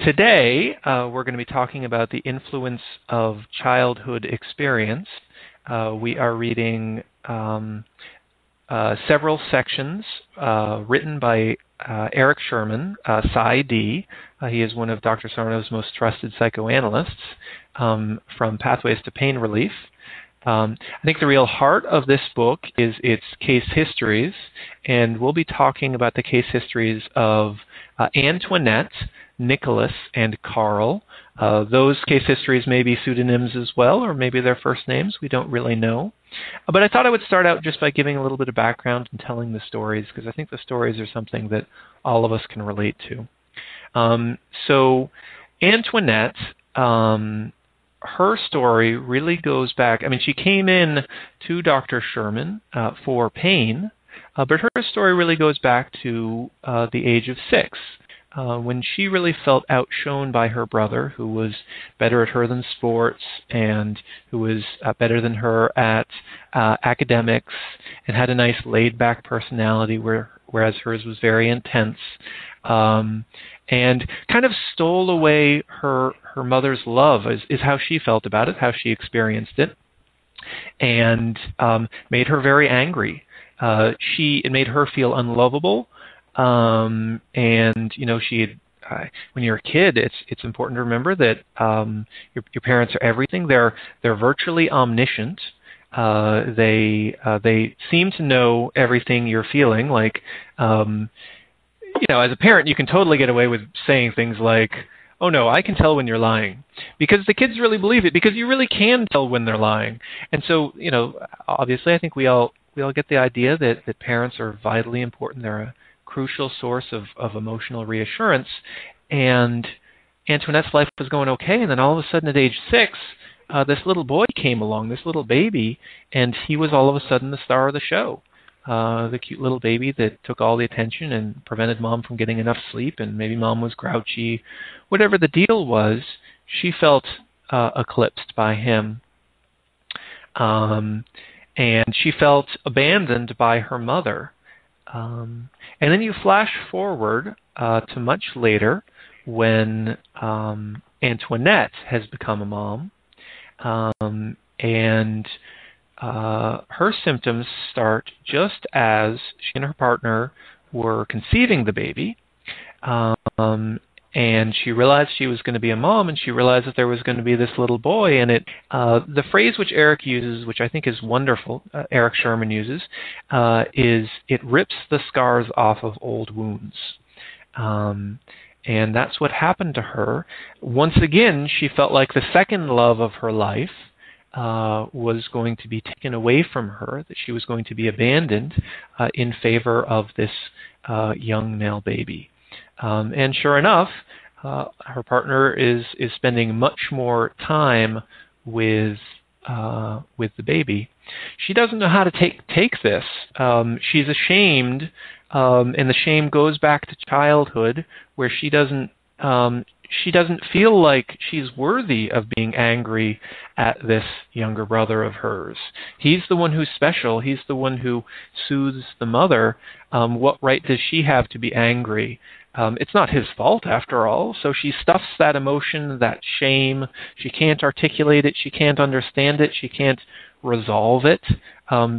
Today, we're going to be talking about the influence of childhood experience. We are reading several sections written by Eric Sherman, PsyD. He is one of Dr. Sarno's most trusted psychoanalysts, from Pathways to Pain Relief. I think the real heart of this book is its case histories, and we'll be talking about the case histories of Antoinette, Nicholas, and Carl. Those case histories may be pseudonyms as well, or maybe their first names. We don't really know. But I thought I would start out just by giving a little bit of background and telling the stories, because I think the stories are something that all of us can relate to. So Antoinette, her story really goes back. I mean, she came in to Dr. Sherman for pain, but her story really goes back to the age of 6. When she really felt outshone by her brother, who was better at her than sports and who was better than her at academics and had a nice laid-back personality, whereas hers was very intense, and kind of stole away her mother's love, is how she felt about it, how she experienced it, and made her very angry. It made her feel unlovable. And she had, when you're a kid, it's important to remember that your parents are everything. They're virtually omniscient. They seem to know everything you're feeling. Like, as a parent, you can totally get away with saying things like, "Oh no, I can tell when you're lying," because the kids really believe it, because you really can tell when they're lying. And so, obviously, I think we all get the idea that parents are vitally important. They're a crucial source of emotional reassurance. And Antoinette's life was going okay, and then all of a sudden at age 6, this little boy came along, this little baby, and he was all of a sudden the star of the show. The cute little baby that took all the attention and prevented mom from getting enough sleep, and maybe mom was grouchy. Whatever the deal was, she felt eclipsed by him. And she felt abandoned by her mother. And then you flash forward to much later when Antoinette has become a mom, and her symptoms start just as she and her partner were conceiving the baby. And she realized she was going to be a mom, and she realized that there was going to be this little boy. And the phrase which Eric uses, which I think is wonderful, Eric Sherman uses, is it rips the scars off of old wounds. And that's what happened to her. Once again, she felt like the second love of her life was going to be taken away from her, that she was going to be abandoned in favor of this young male baby. And sure enough, her partner is spending much more time with the baby. She doesn't know how to take this. She's ashamed, and the shame goes back to childhood, where she doesn't feel like she's worthy of being angry at this younger brother of hers. He's the one who's special. He's the one who soothes the mother. What right does she have to be angry? It's not his fault, after all. So she stuffs that emotion, that shame. She can't articulate it. She can't understand it. She can't resolve it,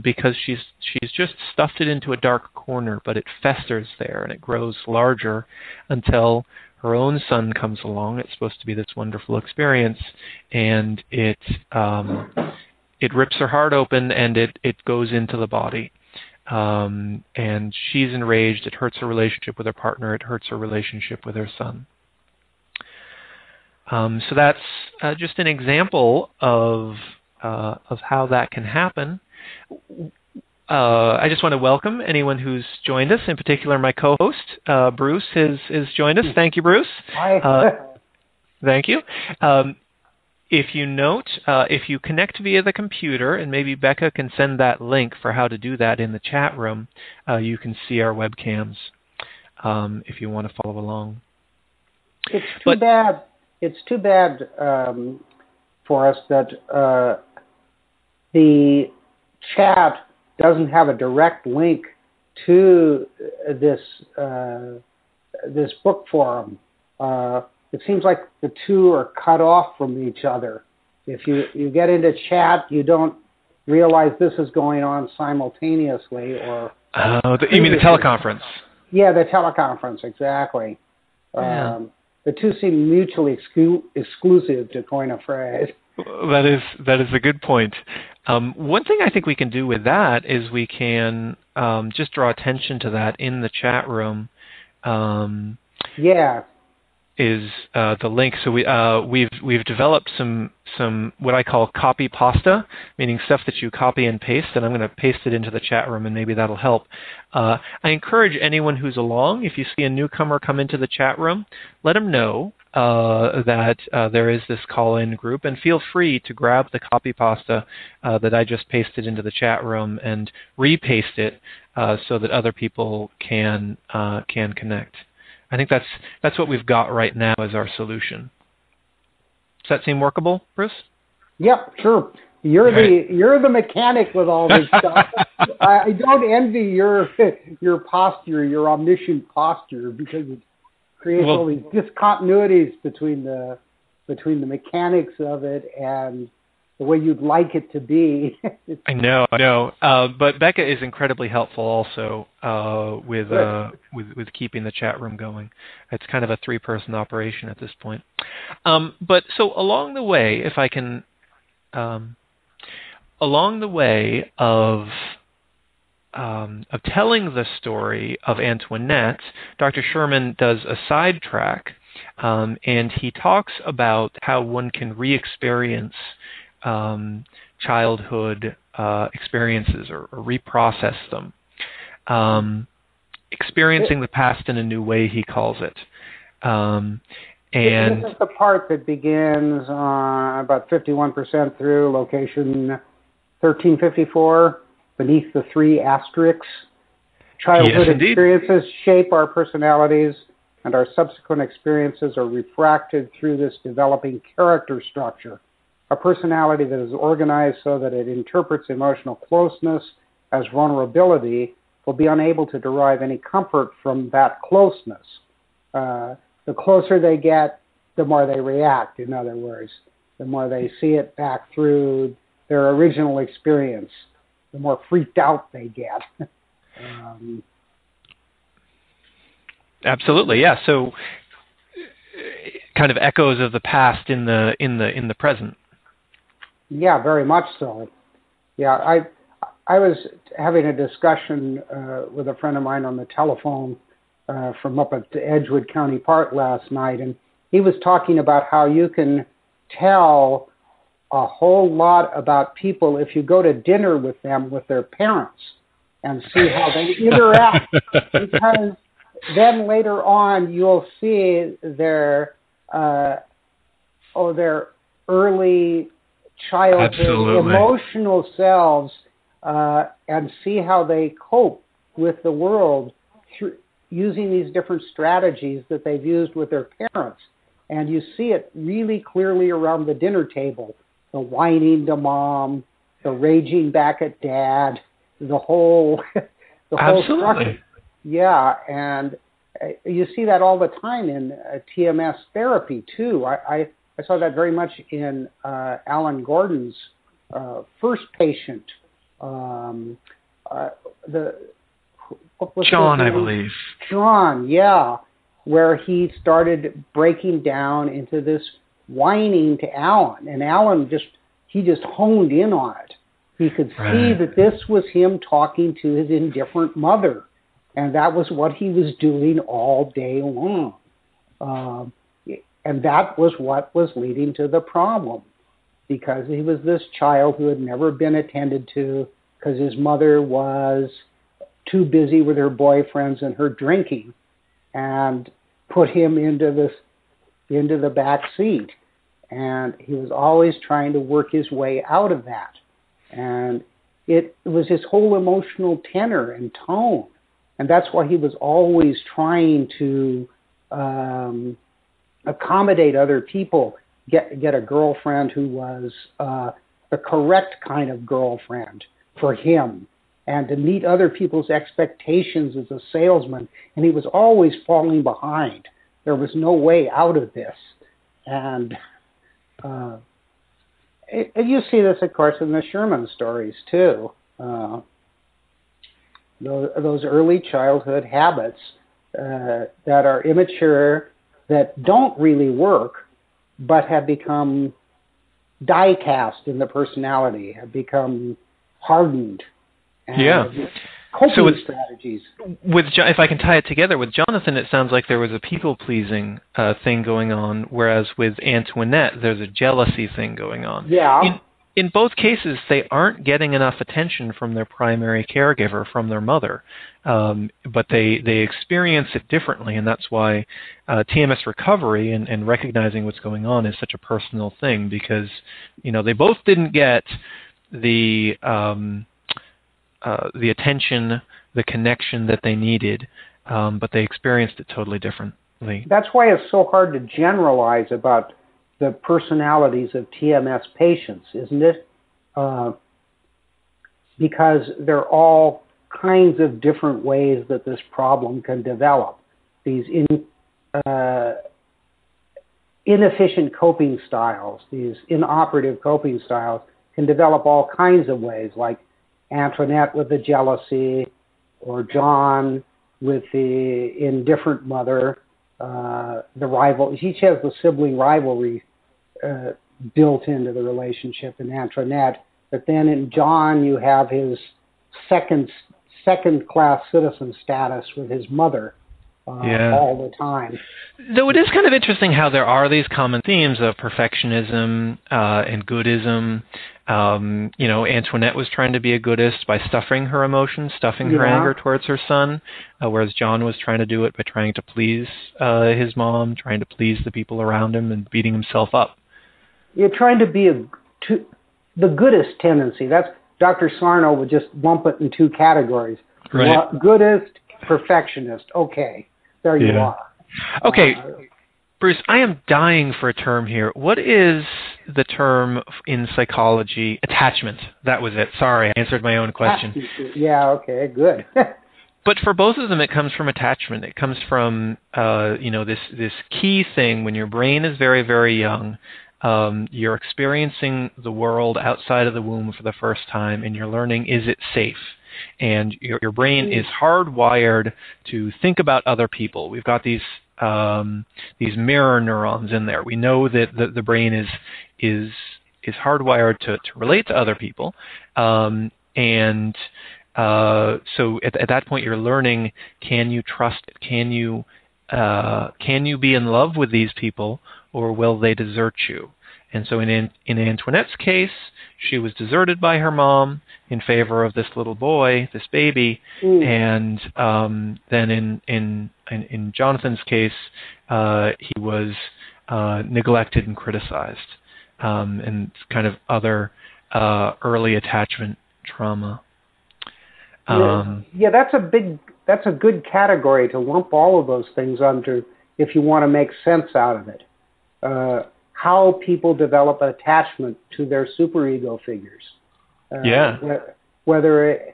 because she's just stuffed it into a dark corner, but it festers there and it grows larger until her own son comes along. It's supposed to be this wonderful experience, and it rips her heart open, and it goes into the body. And she's enraged. It hurts her relationship with her partner. It hurts her relationship with her son. So that's just an example of how that can happen. I just want to welcome anyone who's joined us, in particular my co-host, Bruce, has joined us. Thank you, Bruce. Hi. Thank you. If you note, if you connect via the computer, and maybe Becca can send that link for how to do that in the chat room, you can see our webcams if you want to follow along. It's too bad for us that the chat doesn't have a direct link to this book forum. it seems like the two are cut off from each other. If you get into chat, you don't realize this is going on simultaneously. Or you mean the teleconference? Yeah, the teleconference, exactly. Yeah. The two seem mutually exclusive, to coin a phrase. That is a good point. One thing I think we can do with that is we can just draw attention to that in the chat room. Yeah. Is the link. So we've developed some what I call copy pasta, meaning stuff that you copy and paste, and I'm going to paste it into the chat room, and maybe that'll help. I encourage anyone who's along, if you see a newcomer come into the chat room, let them know that there is this call-in group, and feel free to grab the copy pasta that I just pasted into the chat room and repaste it so that other people can connect. I think that's what we've got right now as our solution. Does that seem workable, Bruce? Yep, sure. You're the mechanic with all this stuff. I don't envy your posture, your omniscient posture, because it creates all these discontinuities between the mechanics of it and the way you'd like it to be. I know. But Becca is incredibly helpful also with keeping the chat room going. It's kind of a three-person operation at this point. But so along the way, if I can, along the way of telling the story of Antoinette, Dr. Sherman does a sidetrack, and he talks about how one can re-experience childhood experiences or reprocess them. Experiencing the past in a new way, he calls it. And this is the part that begins about 51% through location 1354, beneath the 3 asterisks. Childhood experiences shape our personalities, and our subsequent experiences are refracted through this developing character structure. A personality that is organized so that it interprets emotional closeness as vulnerability will be unable to derive any comfort from that closeness. The closer they get, the more they react, in other words. The more they see it back through their original experience, the more freaked out they get. Absolutely, yeah. So kind of echoes of the past in the present. Yeah, very much so. Yeah, I was having a discussion with a friend of mine on the telephone from up at Edgewood County Park last night, and he was talking about how you can tell a whole lot about people if you go to dinner with them with their parents and see how they interact, because then later on you'll see their early childhood emotional selves and see how they cope with the world through using these different strategies that they've used with their parents. And you see it really clearly around the dinner table. The whining to mom, the raging back at dad, the whole structure. Yeah, and you see that all the time in TMS therapy too. I saw that very much in Alan Gordon's first patient. John, I believe. John, yeah, where he started breaking down into this whining to Alan, and Alan just honed in on it. He could see that this was him talking to his indifferent mother, and that was what he was doing all day long. And that was what was leading to the problem, because he was this child who had never been attended to because his mother was too busy with her boyfriends and her drinking, and put him into the back seat. And he was always trying to work his way out of that. And it was his whole emotional tenor and tone. And that's why he was always trying to accommodate other people, get a girlfriend who was the correct kind of girlfriend for him, and to meet other people's expectations as a salesman. And he was always falling behind. there was no way out of this. And you see this, of course, in the Sherman stories, too. Those early childhood habits that are immature, that don't really work, but have become die-cast in the personality, have become hardened. And coping strategies. If I can tie it together, with Jonathan, it sounds like there was a people-pleasing thing going on, whereas with Antoinette, there's a jealousy thing going on. Yeah. In both cases, they aren't getting enough attention from their primary caregiver, from their mother, but they experience it differently, and that's why TMS recovery and recognizing what's going on is such a personal thing, because they both didn't get the attention, the connection that they needed, but they experienced it totally differently. That's why it's so hard to generalize about the personalities of TMS patients, isn't it? Because there are all kinds of different ways that this problem can develop. These inefficient coping styles, these inoperative coping styles, can develop all kinds of ways, like Antoinette with the jealousy, or John with the indifferent mother, the rival. Each has the sibling rivalry built into the relationship in Antoinette. But then in John, you have his second-class citizen status with his mother all the time. Though it is kind of interesting how there are these common themes of perfectionism and goodism. Antoinette was trying to be a goodist by stuffing her emotions, stuffing her anger towards her son, whereas John was trying to do it by trying to please his mom, trying to please the people around him, and beating himself up. You're trying to be the goodist tendency. That's Dr. Sarno would just lump it in two categories. Right. Goodist, perfectionist. Okay, there you are. Okay. Bruce, I am dying for a term here. What is the term in psychology? Attachment. That was it. Sorry, I answered my own question. Yeah, okay, good. But for both of them, it comes from attachment. It comes from, this key thing when your brain is very, very young. You're experiencing the world outside of the womb for the first time, and you're learning, is it safe? And your brain is hardwired to think about other people. We've got these mirror neurons in there. We know that the brain is hardwired to relate to other people, so at that point you're learning: can you trust it? Can you be in love with these people, or will they desert you? And so in Antoinette's case, she was deserted by her mom in favor of this little boy, this baby, and then in Jonathan's case, he was neglected and criticized, and kind of other early attachment trauma. That's a good category to lump all of those things under if you want to make sense out of it. How people develop attachment to their superego figures. Whether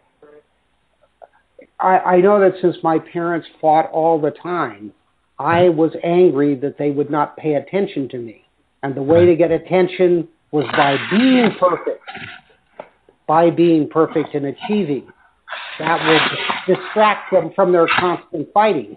I know that since my parents fought all the time, I was angry that they would not pay attention to me. And the way to get attention was by being perfect and achieving. That would distract them from their constant fighting.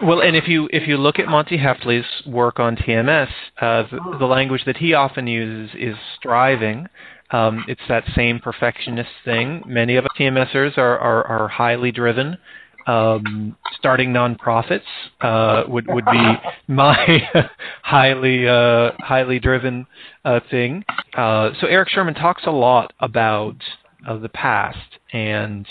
Well, and if you look at Monty Heffley's work on TMS, the language that he often uses is striving. It's that same perfectionist thing. Many of us TMSers are highly driven. Starting nonprofits would be my highly driven thing. So Eric Sherman talks a lot about the past and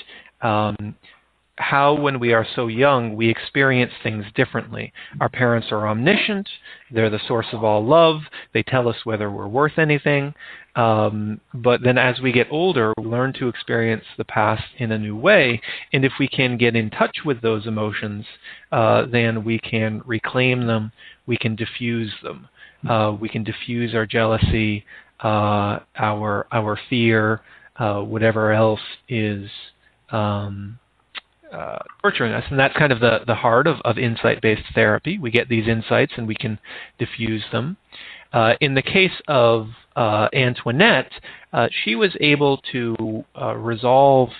how when we are so young, we experience things differently. Our parents are omniscient. They're the source of all love. They tell us whether we're worth anything. But then as we get older, we learn to experience the past in a new way. And if we can get in touch with those emotions, then we can reclaim them. We can diffuse them. We can diffuse our jealousy, our fear, whatever else is torturing us. And that's kind of the heart of insight-based therapy. We get these insights and we can diffuse them. In the case of Antoinette, she was able to resolve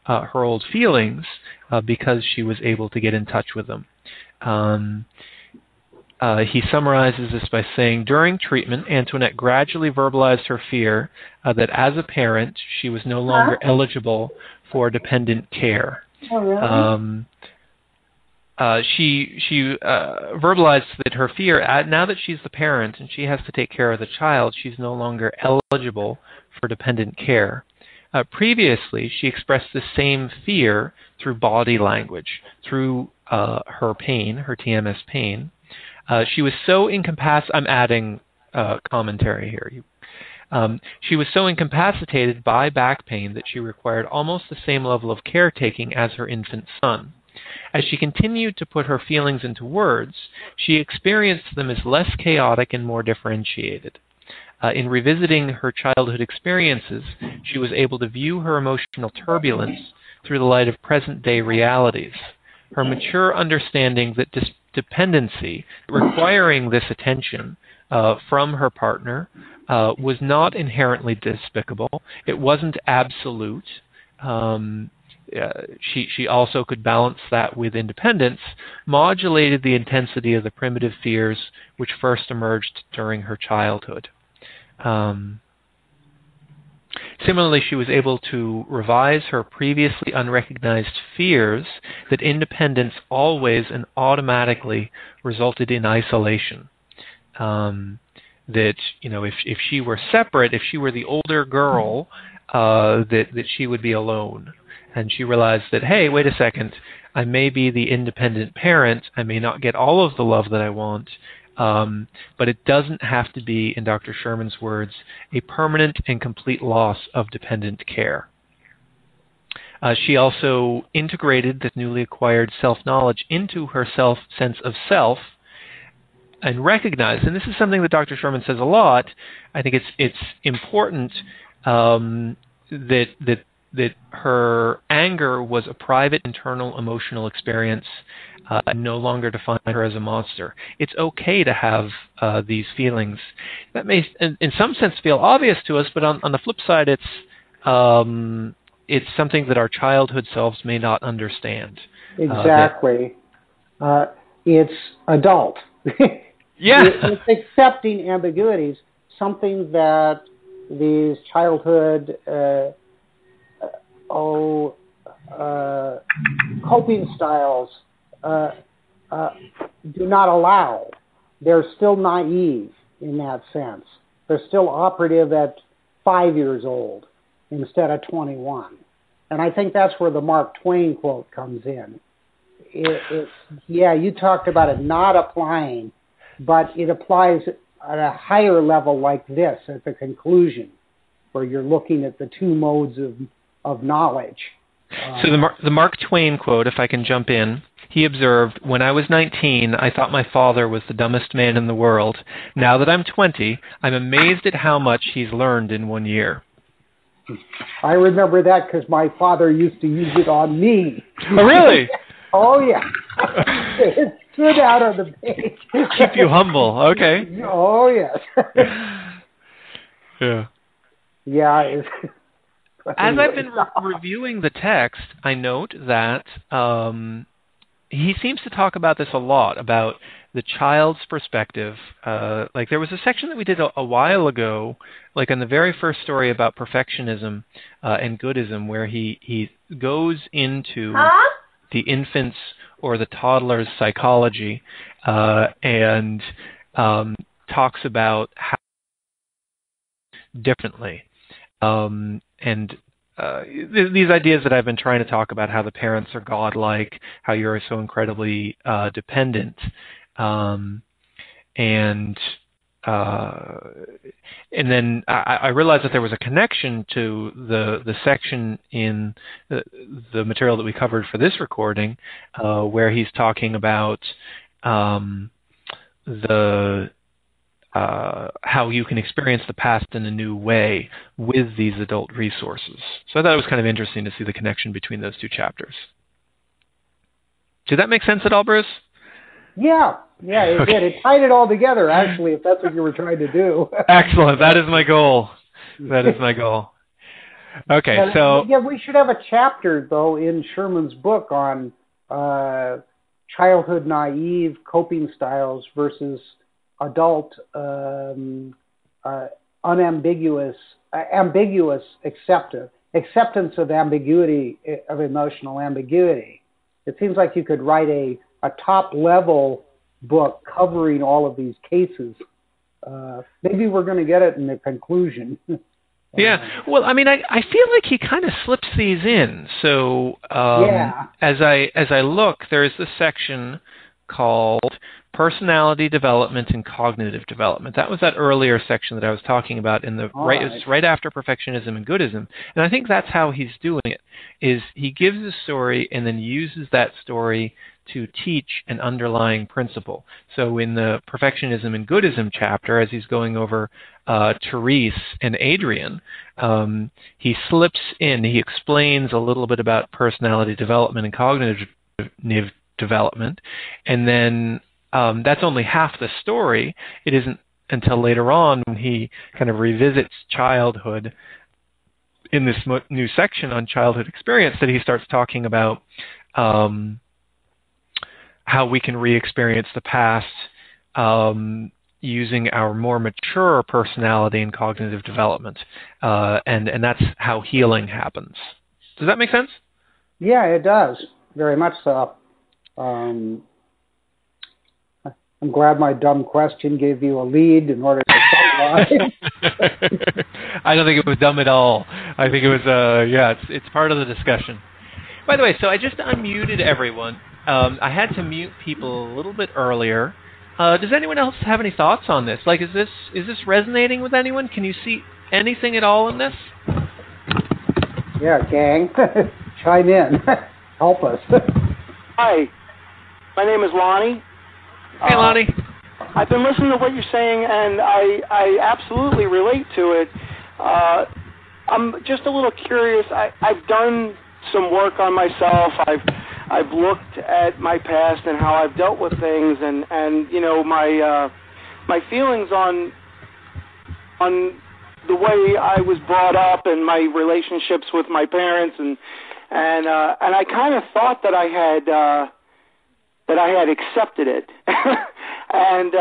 her old feelings because she was able to get in touch with them. He summarizes this by saying, during treatment, Antoinette gradually verbalized her fear that as a parent, she was no longer eligible for dependent care. Oh, really? She verbalized that her fear, now that she's the parent and she has to take care of the child, she's no longer eligible for dependent care. Previously, she expressed the same fear through body language, through her pain, her TMS pain. She was so incapacitated. I'm adding commentary here. She was so incapacitated by back pain that she required almost the same level of caretaking as her infant son. As she continued to put her feelings into words, she experienced them as less chaotic and more differentiated. In revisiting her childhood experiences, she was able to view her emotional turbulence through the light of present-day realities. Her mature understanding that dependency, requiring this attention from her partner, was not inherently despicable. It wasn't absolute. She also could balance that with independence, modulated the intensity of the primitive fears which first emerged during her childhood. Similarly, she was able to revise her previously unrecognized fears that independence always and automatically resulted in isolation. That, if she were separate, if she were the older girl, that she would be alone. And she realized that, hey, wait a second, I may be the independent parent, I may not get all of the love that I want, but it doesn't have to be, in Dr. Sherman's words, a permanent and complete loss of dependent care. She also integrated this newly acquired self-knowledge into her sense of self, and recognized, and this is something that Dr. Sherman says a lot, I think it's important that her anger was a private, internal, emotional experience, and no longer define her as a monster. It's okay to have these feelings. That may, in some sense, feel obvious to us, but on the flip side, it's something that our childhood selves may not understand. Exactly. It's adult. Yeah. It's accepting ambiguities, something that these childhood coping styles do not allow. They're still naive in that sense. They're still operative at 5 years old instead of 21. And I think that's where the Mark Twain quote comes in. You talked about it not applying, but it applies at a higher level like this at the conclusion, where you're looking at the two modes of knowledge. So the Mark Twain quote, if I can jump in, he observed, "When I was 19, I thought my father was the dumbest man in the world. Now that I'm 20, I'm amazed at how much he's learned in 1 year." I remember that because my father used to use it on me. Oh, really? Oh, yeah. It stood out on the page. Keep you humble. Okay. Oh, yes. Yeah. Yeah. As I've been reviewing the text, I note that he seems to talk about this a lot, about the child's perspective. Like there was a section that we did a while ago, like in the very first story about perfectionism and goodism, where he goes into the infant's or the toddler's psychology and talks about how differently. And these ideas that I've been trying to talk about, how the parents are godlike, how you're so incredibly dependent, and then I realized that there was a connection to the section in the material that we covered for this recording, where he's talking about how you can experience the past in a new way with these adult resources. So I thought it was kind of interesting to see the connection between those two chapters. Did that make sense at all, Bruce? Yeah, it did. It tied it all together, actually, if that's what you were trying to do. Excellent. That is my goal. Okay, so... Yeah, we should have a chapter, though, in Sherman's book on childhood naive coping styles versus adult ambiguous acceptance of ambiguity, of emotional ambiguity. It seems like you could write a top-level book covering all of these cases. Maybe we're going to get it in the conclusion. Yeah. Well, I mean, I feel like he kind of slips these in. So as I look, there is this section called Personality Development and Cognitive Development. That was that earlier section that I was talking about in the it's right after Perfectionism and Goodism. And I think that's how he's doing it, is he gives a story and then uses that story to teach an underlying principle. So in the Perfectionism and Goodism chapter, as he's going over Therese and Adrian, he slips in, he explains a little bit about personality development and cognitive development, and then that's only half the story. It isn't until later on when he kind of revisits childhood in this new section on childhood experience that he starts talking about how we can re-experience the past using our more mature personality and cognitive development. And that's how healing happens. Does that make sense? Yeah, it does. Very much so. I'm glad my dumb question gave you a lead in order to summarize. I don't think it was dumb at all. I think it was, it's part of the discussion. By the way, so I just unmuted everyone. I had to mute people a little bit earlier. Does anyone else have any thoughts on this? Like, is this resonating with anyone? Can you see anything at all in this? Yeah, gang, chime in, help us. Hi, my name is Lonnie. Hey, Lonnie. I've been listening to what you're saying, and I absolutely relate to it. I'm just a little curious. I've done some work on myself. I've looked at my past and how I've dealt with things, and you know, my feelings on the way I was brought up and my relationships with my parents, and I kind of thought that I had accepted it, and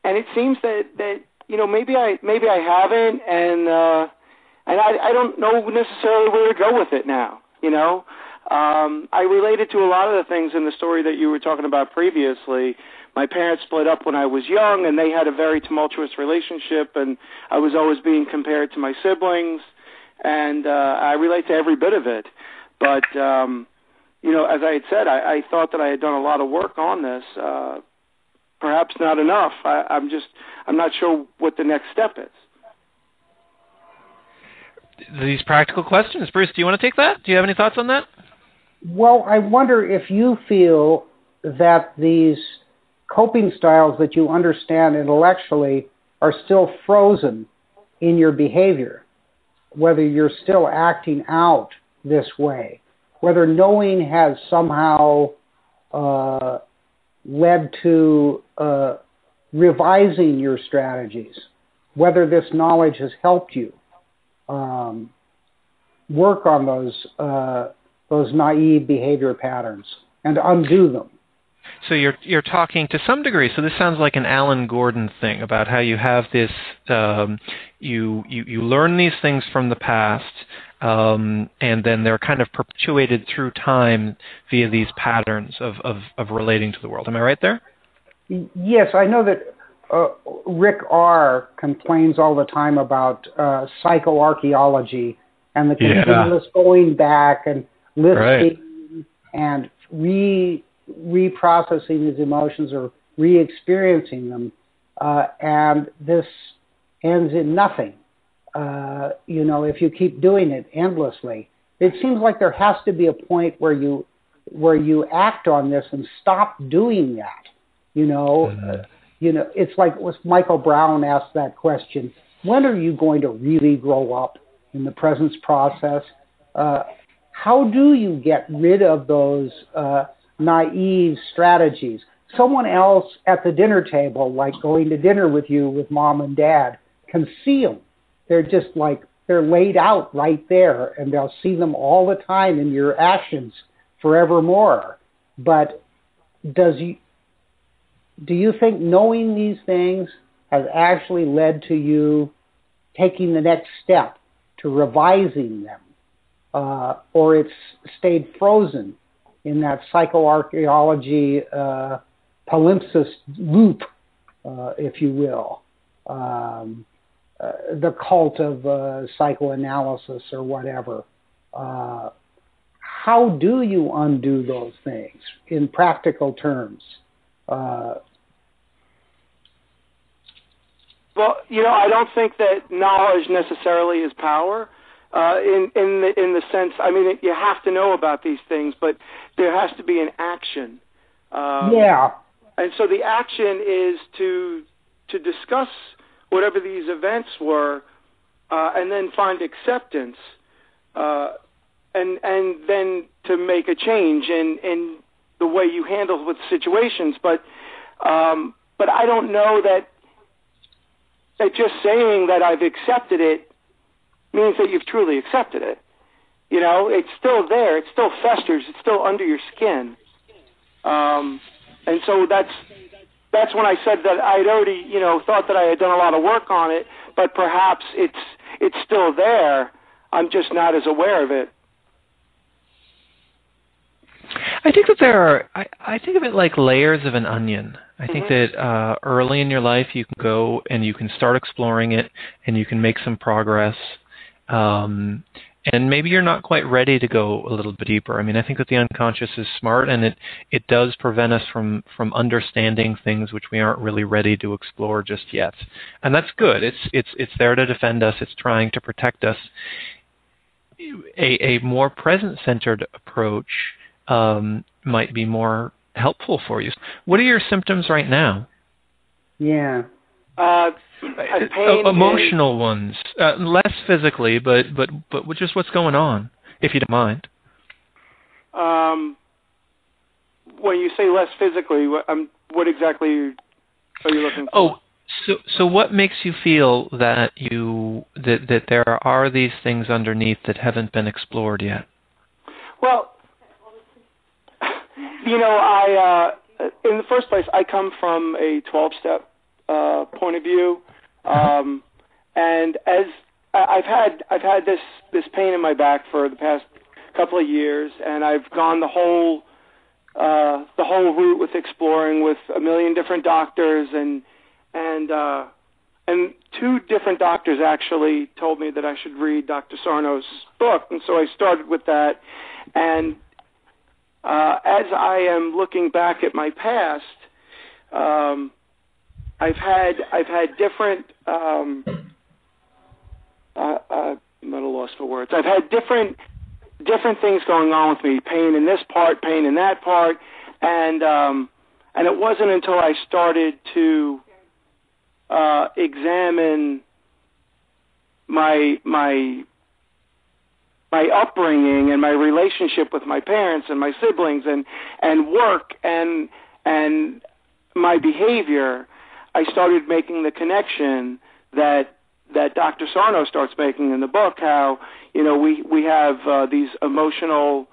it seems that you know, maybe I haven't, and I don't know necessarily where to go with it now. You know, I related to a lot of the things in the story that you were talking about previously. My parents split up when I was young, and they had a very tumultuous relationship, and I was always being compared to my siblings, and I relate to every bit of it. But you know, as I had said, I thought that I had done a lot of work on this. Perhaps not enough. I'm not sure what the next step is. These practical questions. Bruce, do you want to take that? Do you have any thoughts on that? Well, I wonder if you feel that these coping styles that you understand intellectually are still frozen in your behavior, whether you're still acting out this way, whether knowing has somehow led to revising your strategies, whether this knowledge has helped you work on those naive behavior patterns and undo them. So you're talking to some degree. So this sounds like an Alan Gordon thing about how you have this. You learn these things from the past, and then they're kind of perpetuated through time via these patterns of relating to the world. Am I right there? Yes, I know that Rick R. complains all the time about psychoarchaeology and the continuous going back and listing and reprocessing his emotions or re-experiencing them, and this ends in nothing. You know, if you keep doing it endlessly, it seems like there has to be a point where you act on this and stop doing that. You know, it's like Michael Brown asked that question: when are you going to really grow up in the presence process? How do you get rid of those naive strategies. Someone else at the dinner table, like going to dinner with you with mom and dad, can see them. They're just like, they're laid out right there, and they'll see them all the time in your actions forevermore. But do you think knowing these things has actually led to you taking the next step to revising them? Or it's stayed frozen in that psychoarchaeology palimpsest loop, if you will, the cult of psychoanalysis or whatever. How do you undo those things in practical terms? Well, I don't think that knowledge necessarily is power. In the sense, I mean, you have to know about these things, but there has to be an action. Yeah. And so the action is to discuss whatever these events were, and then find acceptance, and then to make a change in the way you handle with situations. But I don't know that just saying that I've accepted it means that you've truly accepted it. It's still there. It still festers. It's still under your skin. And so that's when I said that I'd already, thought that I had done a lot of work on it, but perhaps it's still there. I'm just not as aware of it. I think that I think of it like layers of an onion. I think that early in your life you can go and you can start exploring it and you can make some progress. And maybe you're not quite ready to go a little bit deeper. I mean, I think that the unconscious is smart, and it does prevent us from understanding things which we aren't really ready to explore just yet. And that's good. It's there to defend us. It's trying to protect us. A more present-centered approach might be more helpful for you. What are your symptoms right now? Yeah. Emotional ones, less physically, but just what's going on, if you don't mind. When you say less physically, what exactly are you looking for? So what makes you feel that that there are these things underneath that haven't been explored yet? Well, I in the first place, I come from a 12-step point of view. And as I've had this pain in my back for the past couple of years, and I've gone the whole route with exploring with a million different doctors, and two different doctors actually told me that I should read Dr. Sarno's book, and so I started with that. And as I am looking back at my past, I've had different. I'm at a loss for words. I've had different things going on with me. Pain in this part, pain in that part, and it wasn't until I started to examine my upbringing and my relationship with my parents and my siblings and work and my behavior, I started making the connection that Dr. Sarno starts making in the book, how, we have these emotional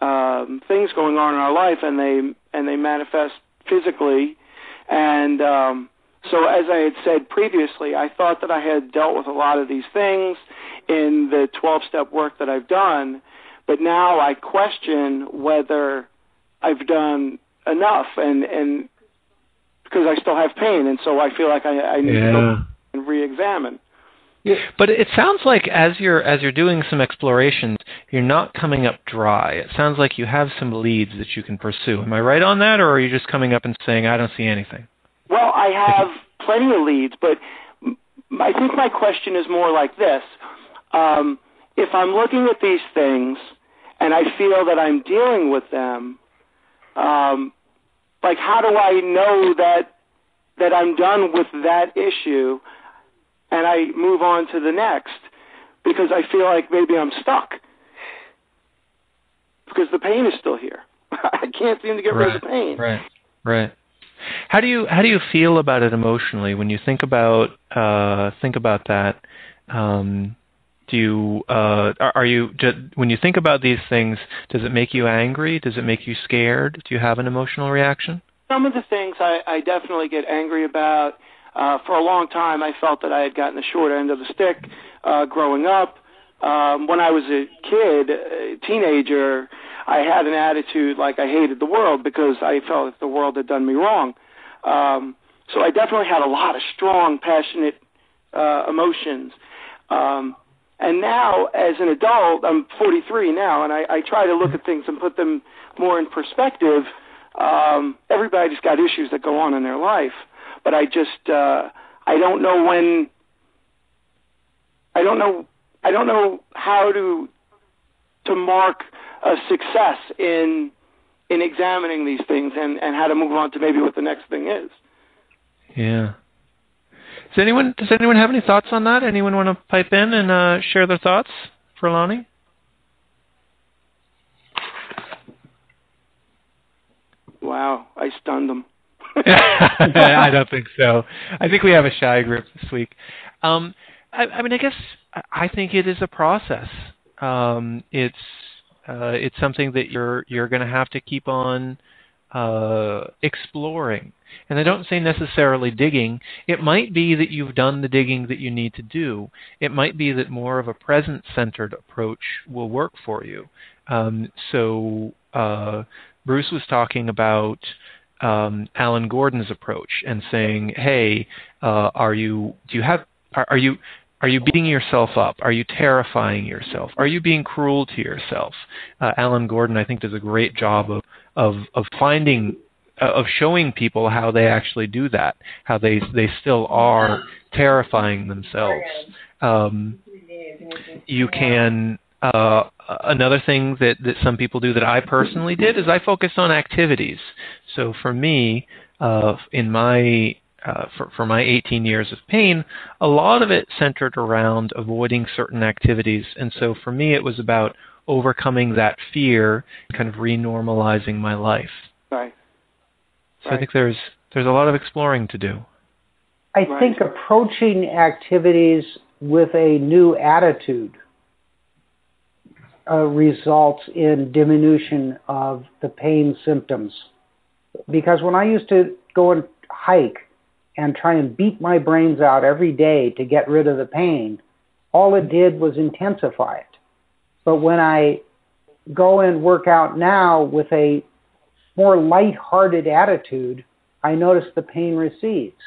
things going on in our life, and they manifest physically. And so as I had said previously, I thought that I had dealt with a lot of these things in the 12-step work that I've done, but now I question whether I've done enough, and because I still have pain, and so I feel like I need to go and re-examine. Yeah. But it sounds like as you're doing some explorations, you're not coming up dry. It sounds like you have some leads that you can pursue. Am I right on that, or are you just coming up and saying, I don't see anything? Well, I have plenty of leads, but I think my question is more like this. If I'm looking at these things and I feel that I'm dealing with them, like, how do I know that I'm done with that issue and I move on to the next? Because I feel like maybe I'm stuck because the pain is still here. I can't seem to get rid of the pain. Right. How do you feel about it emotionally when you think about that? Do you when you think about these things, does it make you angry? Does it make you scared? Do you have an emotional reaction? Some of the things I definitely get angry about. For a long time, I felt that I had gotten the short end of the stick growing up. When I was a kid, a teenager, I had an attitude like I hated the world because I felt that the world had done me wrong. So I definitely had a lot of strong, passionate emotions. And now, as an adult, I'm 43 now, and I try to look at things and put them more in perspective. Everybody's got issues that go on in their life, but I don't know when. I don't know how to mark a success in examining these things and how to move on to maybe what the next thing is. Yeah. Does anyone have any thoughts on that? Anyone want to pipe in and share their thoughts for Lonnie? Wow, I stunned them. I don't think so. I think we have a shy group this week. I mean, I guess I think it is a process. It's something that you're going to have to keep on exploring. And I don't say necessarily digging. It might be that you've done the digging that you need to do. It might be that more of a present-centered approach will work for you. So Bruce was talking about Alan Gordon's approach and saying, "Hey, are you beating yourself up? Are you terrifying yourself? Are you being cruel to yourself?" Alan Gordon, I think, does a great job of showing people how they actually do that, how they still are terrifying themselves. You can. Another thing that some people do that I personally did is I focused on activities. So for me, in my for my 18 years of pain, a lot of it centered around avoiding certain activities. And so for me, it was about overcoming that fear, kind of renormalizing my life. Right. So I think there's a lot of exploring to do. I think approaching activities with a new attitude results in diminution of the pain symptoms. Because when I used to go and hike and try and beat my brains out every day to get rid of the pain, all it did was intensify it. But when I go and work out now with a more lighthearted attitude, I notice the pain recedes.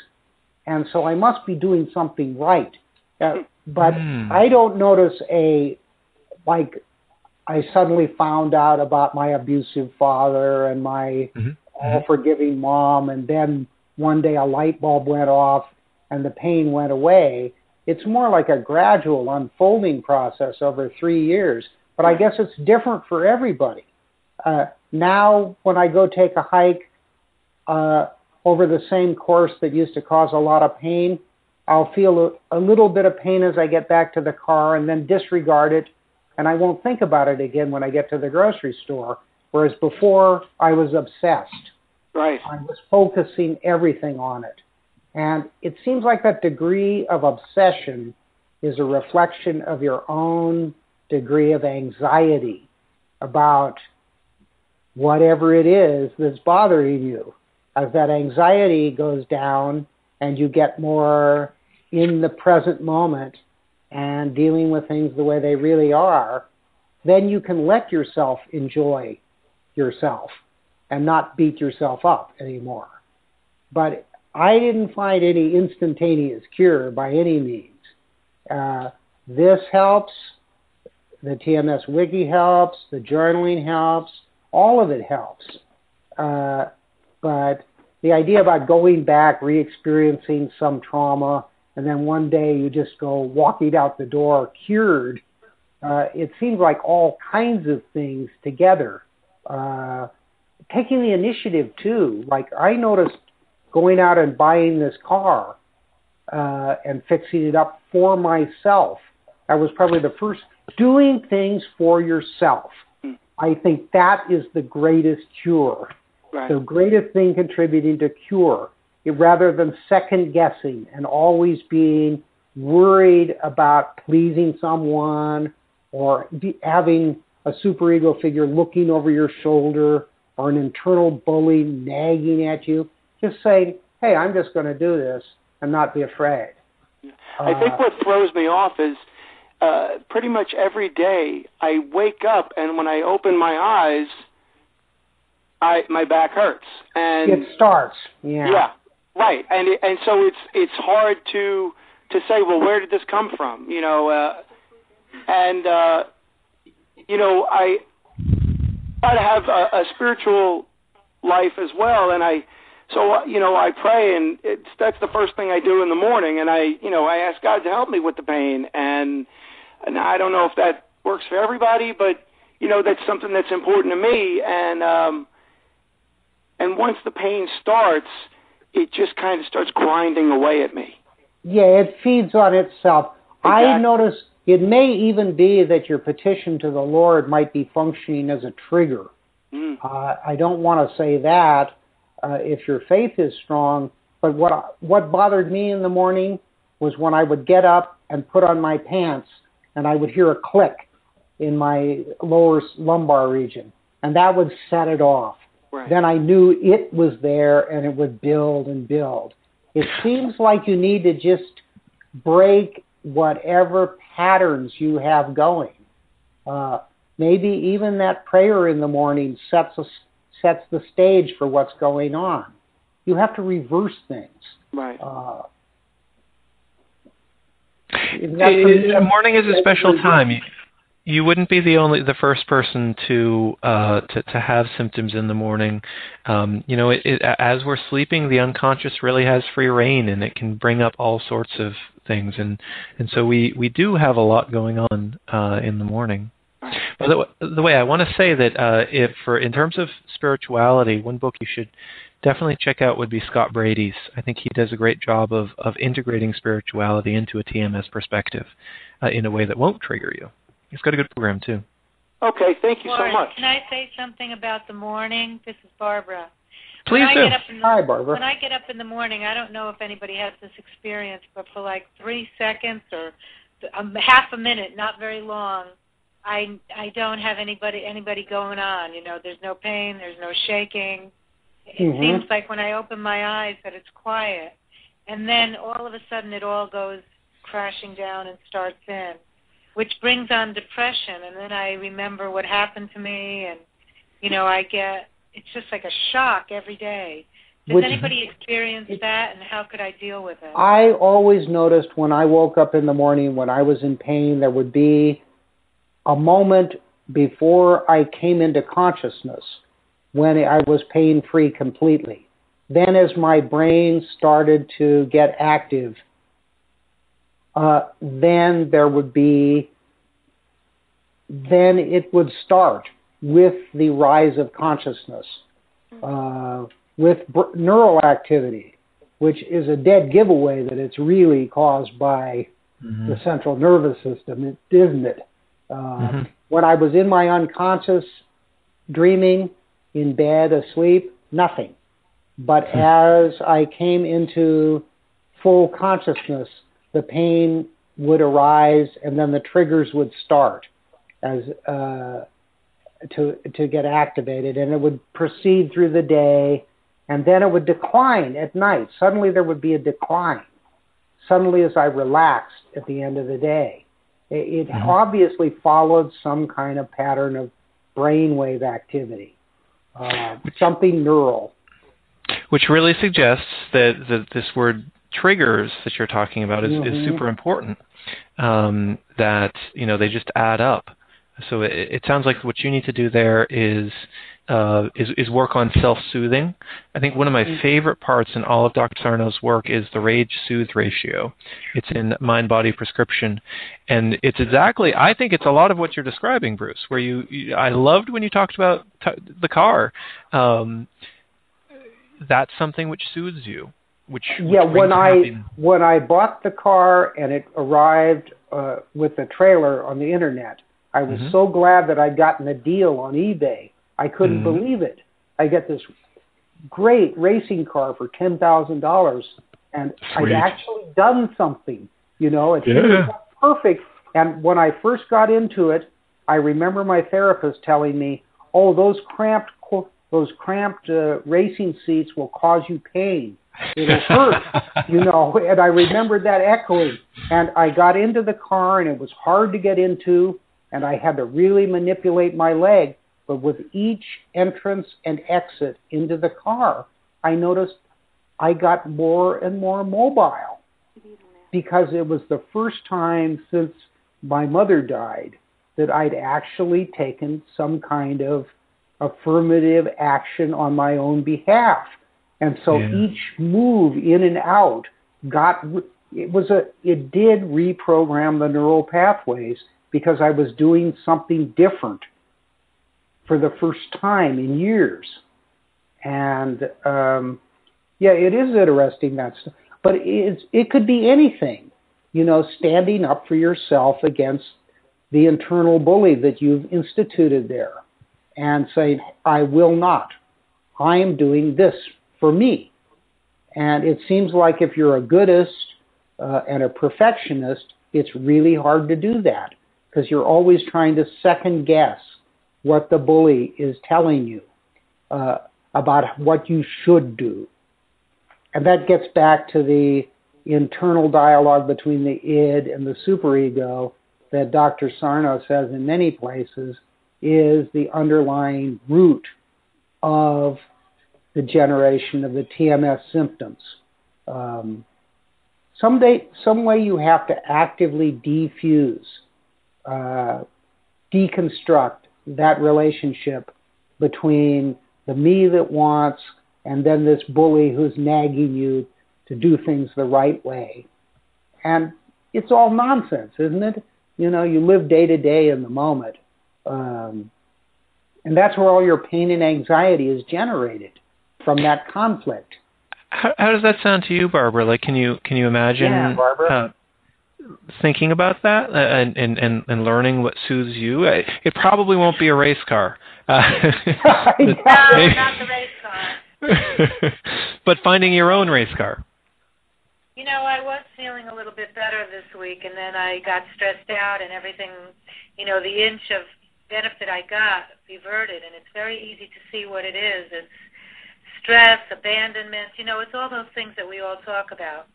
And so I must be doing something right. But I don't notice I suddenly found out about my abusive father and my all-forgiving mom, and then one day a light bulb went off and the pain went away. It's more like a gradual unfolding process over 3 years, but I guess it's different for everybody. Now, when I go take a hike over the same course that used to cause a lot of pain, I'll feel a little bit of pain as I get back to the car and then disregard it, and I won't think about it again when I get to the grocery store, whereas before I was obsessed. Right. I was focusing everything on it. And it seems like that degree of obsession is a reflection of your own degree of anxiety about whatever it is that's bothering you. As that anxiety goes down and you get more in the present moment and dealing with things the way they really are, then you can let yourself enjoy yourself and not beat yourself up anymore. But I didn't find any instantaneous cure by any means. This helps. The TMS Wiki helps. The journaling helps. All of it helps. But the idea about going back, re-experiencing some trauma, and then one day you just go walking out the door cured, it seems like all kinds of things together. Taking the initiative, too. Like, I noticed going out and buying this car and fixing it up for myself. That was probably the first. Doing things for yourself. I think that is the greatest cure. Right. The greatest thing contributing to cure, rather than second guessing and always being worried about pleasing someone or having a superego figure looking over your shoulder or an internal bully nagging at you. Just saying, hey, I'm just going to do this and not be afraid. I think what throws me off is pretty much every day I wake up and when I open my eyes, my back hurts. And it starts. Yeah, right. And so it's hard to say, well, where did this come from? You know, I try to have a spiritual life as well, and I pray, and that's the first thing I do in the morning, and I ask God to help me with the pain, and I don't know if that works for everybody, but that's something that's important to me, and once the pain starts, it just kind of starts grinding away at me. Yeah, it feeds on itself. Exactly. I notice it may even be that your petition to the Lord might be functioning as a trigger. I don't want to say that if your faith is strong, but what bothered me in the morning was when I would get up and put on my pants and I would hear a click in my lower lumbar region, and that would set it off. Right. Then I knew it was there and it would build and build. It seems like you need to just break whatever patterns you have going. Maybe even that prayer in the morning sets the stage for what's going on. You have to reverse things. Right. Morning is a special time. You wouldn't be the first person to have symptoms in the morning. As we're sleeping, the unconscious really has free reign, and it can bring up all sorts of things. And so we do have a lot going on in the morning. By the way, I want to say that in terms of spirituality, one book you should definitely check out would be Scott Brady's. I think he does a great job of integrating spirituality into a TMS perspective in a way that won't trigger you. He's got a good program, too. Okay, thank you so much. Can I say something about the morning? This is Barbara. Please do. Hi, Barbara. When I get up in the morning, I don't know if anybody has this experience, but for like 3 seconds or half a minute, not very long, I don't have anybody going on. There's no pain, there's no shaking. It seems like when I open my eyes that it's quiet. And then all of a sudden it all goes crashing down and starts in, which brings on depression. And then I remember what happened to me, and, it's just like a shock every day. Does anybody experience that, and how could I deal with it? I always noticed when I woke up in the morning, when I was in pain, there would be a moment before I came into consciousness when I was pain-free completely. Then as my brain started to get active, then it would start with the rise of consciousness, with neural activity, which is a dead giveaway that it's really caused by the central nervous system, isn't it? When I was in my unconscious, dreaming, in bed, asleep, nothing. But as I came into full consciousness, the pain would arise, and then the triggers would start as to get activated, and it would proceed through the day, and then it would decline at night. Suddenly there would be a decline. Suddenly as I relaxed at the end of the day. It obviously followed some kind of pattern of brainwave activity, something neural. Which really suggests that this word triggers that you're talking about is super important, that they just add up. So it sounds like what you need to do there is work on self-soothing. I think one of my favorite parts in all of Dr. Sarno's work is the rage-soothe ratio. It's in Mind-Body Prescription. And it's exactly, I think it's a lot of what you're describing, Bruce, where I loved when you talked about the car. That's something which soothes you. Which when I bought the car and it arrived with the trailer on the internet, I was so glad that I'd gotten a deal on eBay. I couldn't believe it. I get this great racing car for $10,000, and I'd actually done something. You know, it was perfect. And when I first got into it, I remember my therapist telling me, "Oh, those cramped racing seats will cause you pain. It'll hurt," you know. And I remembered that echoing. And I got into the car, and it was hard to get into, and I had to really manipulate my leg. But with each entrance and exit into the car, I noticed I got more and more mobile, because it was the first time since my mother died that I'd actually taken some kind of affirmative action on my own behalf. And so each move in and out it did reprogram the neural pathways, because I was doing something different for the first time in years. And it is interesting, but it could be anything, you know, standing up for yourself against the internal bully that you've instituted there and saying, "I will not. I am doing this for me." And it seems like if you're a goodist and a perfectionist, it's really hard to do that, because you're always trying to second guess what the bully is telling you about what you should do. And that gets back to the internal dialogue between the id and the superego that Dr. Sarno says in many places is the underlying root of the generation of the TMS symptoms. Some way you have to actively defuse, deconstruct that relationship between the me that wants and then this bully who's nagging you to do things the right way. And it's all nonsense, isn't it? You know, you live day to day in the moment. And that's where all your pain and anxiety is generated, from that conflict. How does that sound to you, Barbara? Like, can you imagine thinking about that and learning what soothes you? It probably won't be a race car. No, not the race car. But finding your own race car. You know, I was feeling a little bit better this week, and then I got stressed out, and everything, you know, the inch of benefit I got reverted, and it's very easy to see what it is. It's stress, abandonment, you know, it's all those things that we all talk about.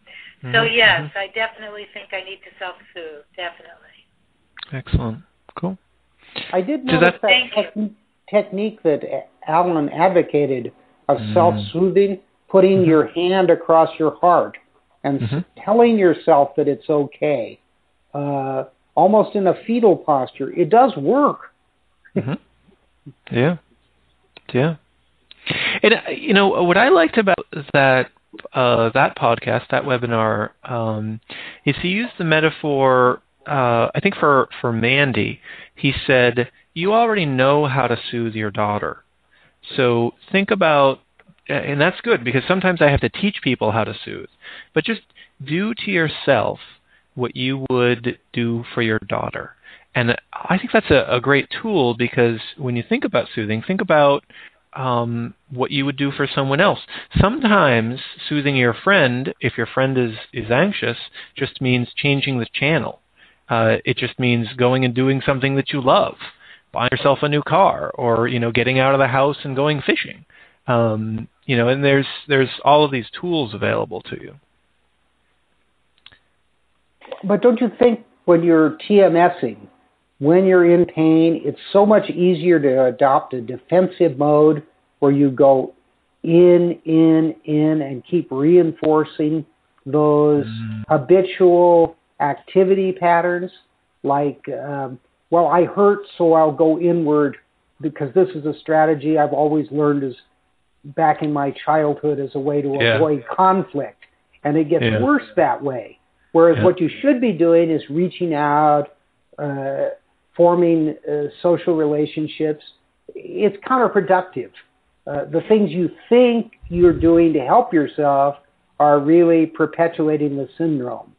So, yes, I definitely think I need to self-soothe, definitely. Excellent. Cool. I did notice that technique that Alan advocated of self-soothing, putting your hand across your heart and telling yourself that it's okay, almost in a fetal posture. It does work. Yeah. And, you know, what I liked about that podcast, that webinar, is he used the metaphor, I think for Mandy, he said, you already know how to soothe your daughter. So think about, and that's good, because sometimes I have to teach people how to soothe, but just do to yourself what you would do for your daughter. And I think that's a great tool, because when you think about soothing, think about what you would do for someone else. Sometimes soothing your friend, if your friend is anxious, just means changing the channel. It just means going and doing something that you love, buying yourself a new car, or, you know, getting out of the house and going fishing. You know, and there's all of these tools available to you. But don't you think when you're TMSing, when you're in pain, it's so much easier to adopt a defensive mode where you go in, and keep reinforcing those habitual activity patterns, like, well, I hurt, so I'll go inward, because this is a strategy I've always learned is back in my childhood as a way to avoid conflict. And it gets worse that way. Whereas what you should be doing is reaching out, forming social relationships. It's counterproductive. The things you think you're doing to help yourself are really perpetuating the syndrome.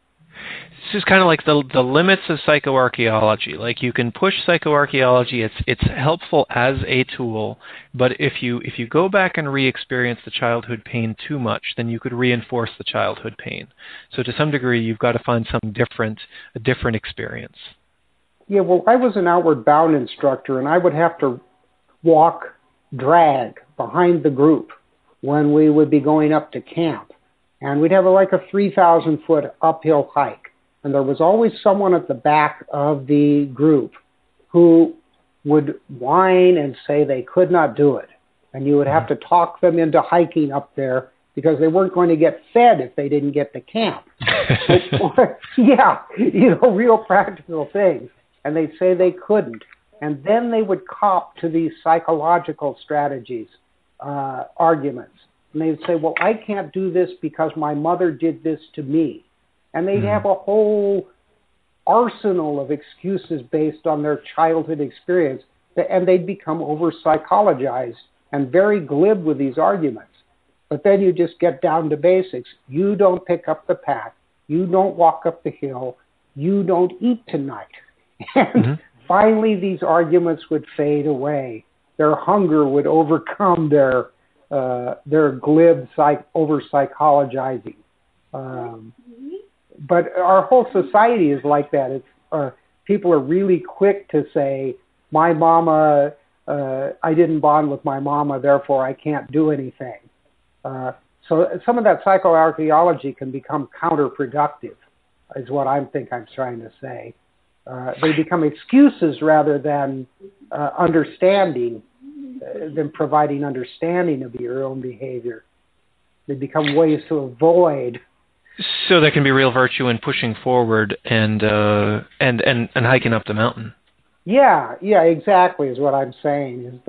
This is kind of like the limits of psychoarchaeology. Like, you can push psychoarchaeology; it's helpful as a tool. But if you go back and re-experience the childhood pain too much, then you could reinforce the childhood pain. So to some degree, you've got to find a different experience. Yeah, well, I was an outward bound instructor, and I would have to drag behind the group when we would be going up to camp. And we'd have like a 3,000-foot uphill hike. And there was always someone at the back of the group who would whine and say they could not do it. And you would have to talk them into hiking up there because they weren't going to get fed if they didn't get to camp. Yeah, real practical things. And they'd say they couldn't. And then they would cop to these psychological strategies, arguments. And they'd say, well, I can't do this because my mother did this to me. And they'd have a whole arsenal of excuses based on their childhood experience. And they'd become over-psychologized and very glib with these arguments. But then you just get down to basics. You don't pick up the pack. You don't walk up the hill. You don't eat tonight. And finally, these arguments would fade away. Their hunger would overcome their glib over-psychologizing. But our whole society is like that. It's people are really quick to say, my mama, I didn't bond with my mama, therefore I can't do anything. So some of that psychoarchaeology can become counterproductive, is what I'm trying to say. They become excuses rather than understanding, than providing understanding of your own behavior. They become ways to avoid. So there can be real virtue in pushing forward and hiking up the mountain. Yeah, exactly is what I'm saying. Is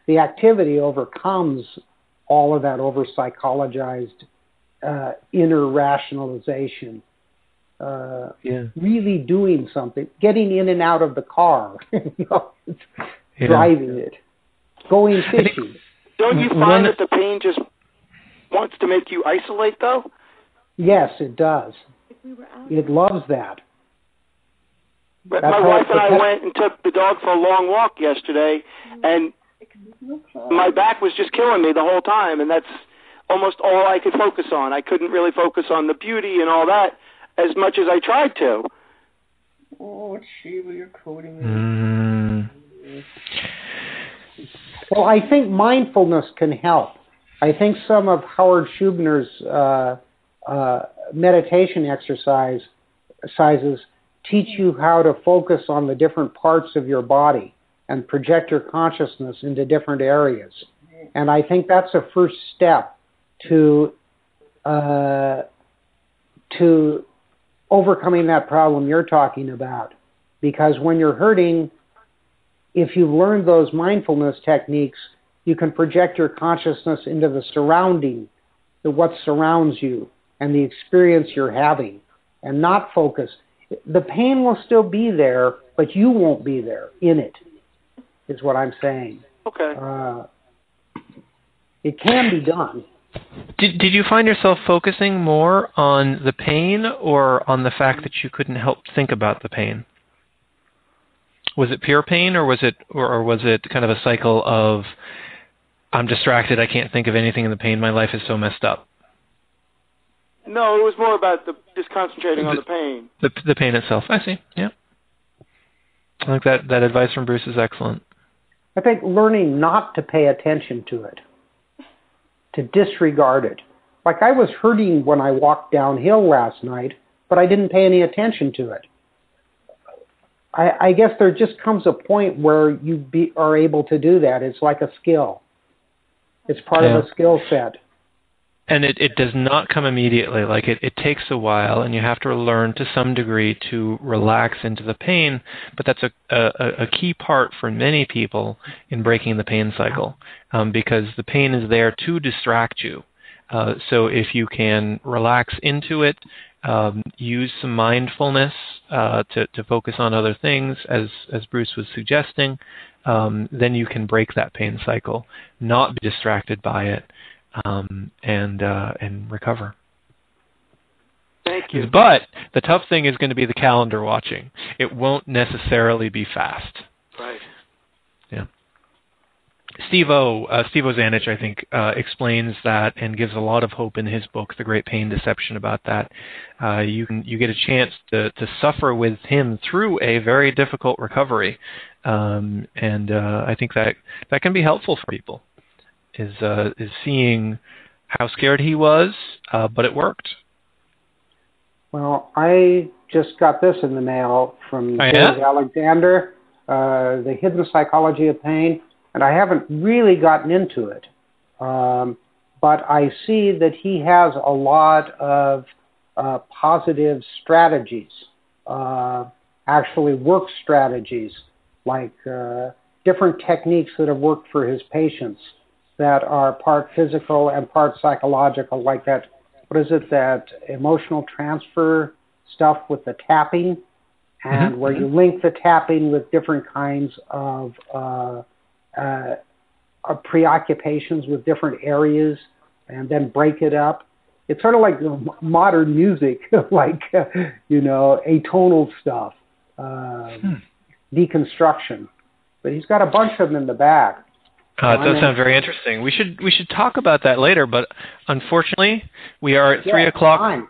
the activity overcomes all of that over-psychologized inner rationalization. Really doing something, getting in and out of the car, driving it, going fishing. Don't you find that the pain just wants to make you isolate, though? Yes, it does. It loves that. But my wife and I went and took the dog for a long walk yesterday, and my back was just killing me the whole time, and that's almost all I could focus on. I couldn't really focus on the beauty and all that as much as I tried to. Oh, Shiva, you're quoting me. Well, I think mindfulness can help. I think some of Howard Schubner's meditation exercises teach you how to focus on the different parts of your body and project your consciousness into different areas. And I think that's a first step to overcoming that problem you're talking about. Because when you're hurting, if you've learned those mindfulness techniques, you can project your consciousness into the surrounding, what surrounds you, and the experience you're having, and not focus. The pain will still be there, but you won't be there in it, is what I'm saying. Okay. It can be done. Did you find yourself focusing more on the pain or on the fact that you couldn't help think about the pain? Was it pure pain, or was it kind of a cycle of, I'm distracted, I can't think of anything in the pain, my life is so messed up? No, it was more about just concentrating on the pain. The pain itself. I see. Yeah. I think that advice from Bruce is excellent. I think learning not to pay attention to it, to disregard it. Like, I was hurting when I walked downhill last night, but I didn't pay any attention to it. I guess there just comes a point where you are able to do that. It's like a skill. It's part of a skill set. And it does not come immediately. Like, it takes a while, and you have to learn to some degree to relax into the pain. But that's a key part for many people in breaking the pain cycle, because the pain is there to distract you. So if you can relax into it, use some mindfulness to focus on other things, as Bruce was suggesting, then you can break that pain cycle, not be distracted by it, and recover. Thank you. But the tough thing is going to be the calendar watching. It won't necessarily be fast. Right. Yeah. Steve Ozanich, I think, explains that and gives a lot of hope in his book, The Great Pain Deception, about that. You get a chance to suffer with him through a very difficult recovery, and I think that can be helpful for people. Is seeing how scared he was, but it worked. Well, I just got this in the mail from James Alexander, The Hidden Psychology of Pain, and I haven't really gotten into it. But I see that he has a lot of positive strategies, actually work strategies, like different techniques that have worked for his patients that are part physical and part psychological, like that, what is it, that emotional transfer stuff with the tapping, and where you link the tapping with different kinds of preoccupations with different areas and then break it up. It's sort of like modern music, like, atonal stuff, deconstruction. But he's got a bunch of them in the back. It does sound very interesting. We should talk about that later, but unfortunately, we are at 3 o'clock. Fine.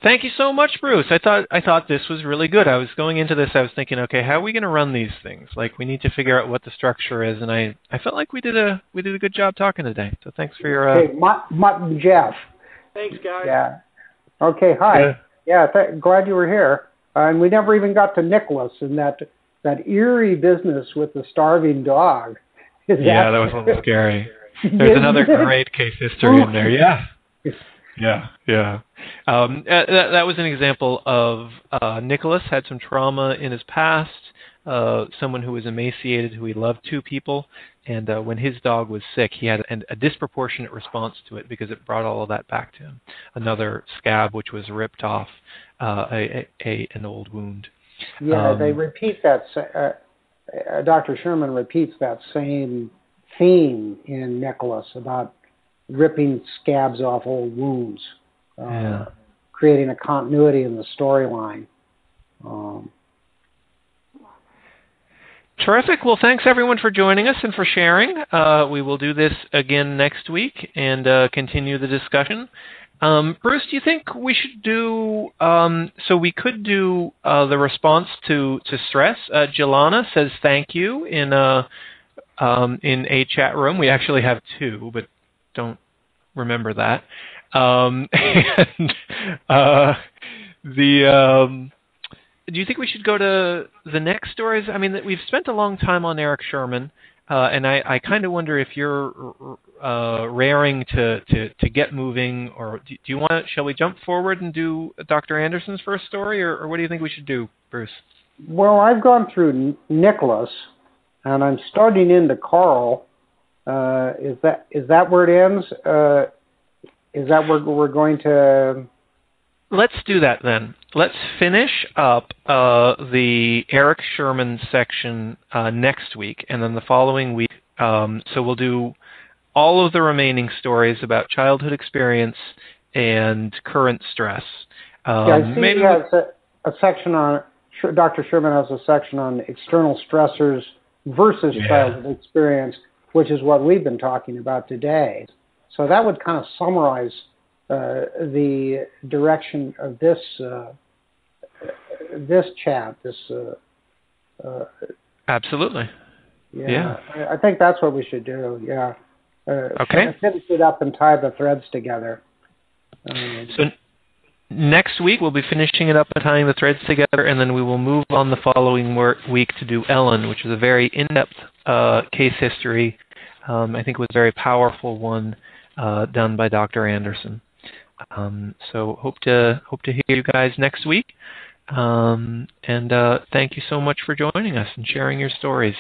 Thank you so much, Bruce. I thought this was really good. I was going into this, I was thinking, okay, how are we going to run these things? Like, we need to figure out what the structure is, and I felt like we did a good job talking today. So thanks for your. Okay, Jeff. Thanks, guys. Yeah. Okay. Hi. Yeah. Glad you were here. And we never even got to Nicholas and that eerie business with the starving dog. That was a little scary. There's another great case history in there. Yeah. Yeah. That was an example of Nicholas had some trauma in his past, someone who was emaciated, who he loved two people, and when his dog was sick, he had a disproportionate response to it because it brought all of that back to him. Another scab which was ripped off, an old wound. Yeah, they repeat that. Dr. Sherman repeats that same theme in Nicholas about ripping scabs off old wounds, creating a continuity in the storyline. Terrific. Well, thanks everyone for joining us and for sharing. We will do this again next week and continue the discussion. Bruce, do you think we should do, so we could do the response to stress? Jelana says thank you in a chat room. We actually have two, but don't remember that. Do you think we should go to the next stories? I mean, we've spent a long time on Eric Sherman, and I kind of wonder if you're raring to get moving, or do you want? Shall we jump forward and do Dr. Anderson's first story, or what do you think we should do, Bruce? Well, I've gone through Nicholas, and I'm starting into Carl. Is that where it ends? Is that where we're going to? Let's do that then. Let's finish up the Eric Sherman section next week, and then the following week. So we'll do all of the remaining stories about childhood experience and current stress. I see he has a section on. Dr. Sherman has a section on external stressors versus childhood experience, which is what we've been talking about today. So that would kind of summarize the direction of this chat. Absolutely. Yeah. I think that's what we should do. Yeah. Okay. Finish it up and tie the threads together. So next week we'll be finishing it up and tying the threads together, and then we will move on the following week to do Ellen, which is a very in-depth case history. I think it was a very powerful one done by Dr. Anderson. So hope to hear you guys next week. And thank you so much for joining us and sharing your stories.